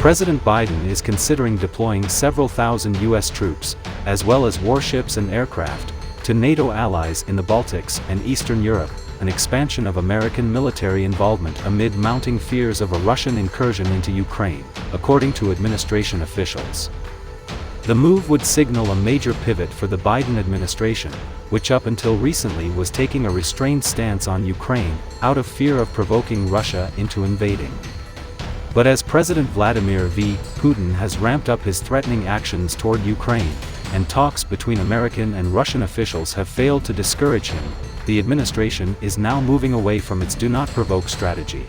President Biden is considering deploying several thousand U.S. troops, as well as warships and aircraft, to NATO allies in the Baltics and Eastern Europe, an expansion of American military involvement amid mounting fears of a Russian incursion into Ukraine, according to administration officials. The move would signal a major pivot for the Biden administration, which up until recently was taking a restrained stance on Ukraine, out of fear of provoking Russia into invading. But as President Vladimir V. Putin has ramped up his threatening actions toward Ukraine, and talks between American and Russian officials have failed to discourage him, the administration is now moving away from its do-not-provoke strategy.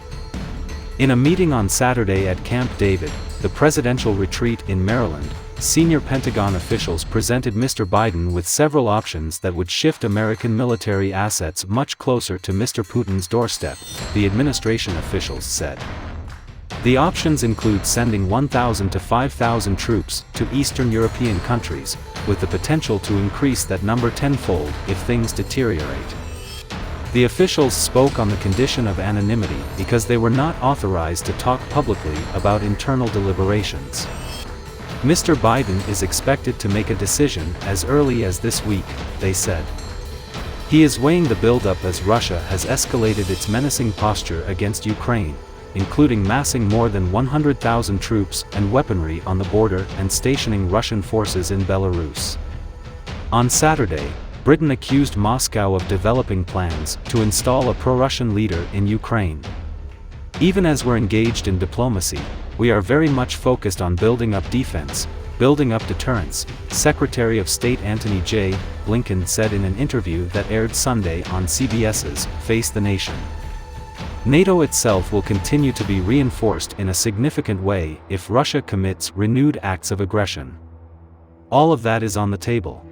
In a meeting on Saturday at Camp David, the presidential retreat in Maryland, senior Pentagon officials presented Mr. Biden with several options that would shift American military assets much closer to Mr. Putin's doorstep, the administration officials said. The options include sending 1,000 to 5,000 troops to Eastern European countries, with the potential to increase that number tenfold if things deteriorate. The officials spoke on the condition of anonymity because they were not authorized to talk publicly about internal deliberations. Mr. Biden is expected to make a decision as early as this week, they said. He is weighing the buildup as Russia has escalated its menacing posture against Ukraine, including massing more than 100,000 troops and weaponry on the border and stationing Russian forces in Belarus. On Saturday, Britain accused Moscow of developing plans to install a pro-Russian leader in Ukraine. Even as we're engaged in diplomacy, we are very much focused on building up defense, building up deterrence, Secretary of State Antony J. Blinken said in an interview that aired Sunday on CBS's Face the Nation. NATO itself will continue to be reinforced in a significant way if Russia commits renewed acts of aggression. All of that is on the table.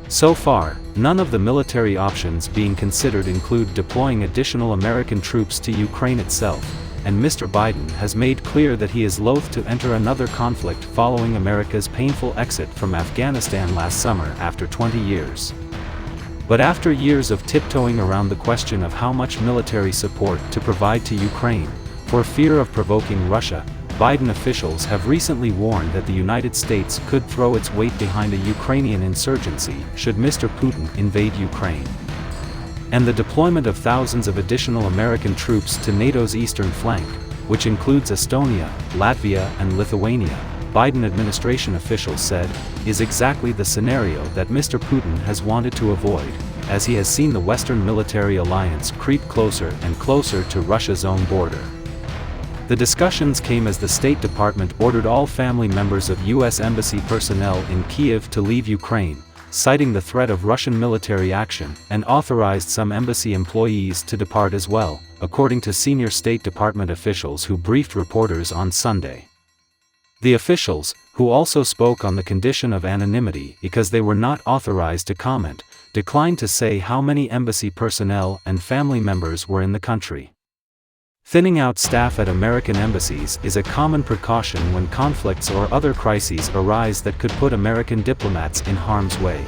So far, none of the military options being considered include deploying additional American troops to Ukraine itself, and Mr. Biden has made clear that he is loath to enter another conflict following America's painful exit from Afghanistan last summer after 20 years. But after years of tiptoeing around the question of how much military support to provide to Ukraine, for fear of provoking Russia, Biden officials have recently warned that the United States could throw its weight behind a Ukrainian insurgency should Mr. Putin invade Ukraine. And the deployment of thousands of additional American troops to NATO's eastern flank, which includes Estonia, Latvia and Lithuania, Biden administration officials said, is exactly the scenario that Mr. Putin has wanted to avoid, as he has seen the Western military alliance creep closer and closer to Russia's own border. The discussions came as the State Department ordered all family members of U.S. Embassy personnel in Kyiv to leave Ukraine, citing the threat of Russian military action, and authorized some embassy employees to depart as well, according to senior State Department officials who briefed reporters on Sunday. The officials, who also spoke on the condition of anonymity because they were not authorized to comment, declined to say how many embassy personnel and family members were in the country. Thinning out staff at American embassies is a common precaution when conflicts or other crises arise that could put American diplomats in harm's way.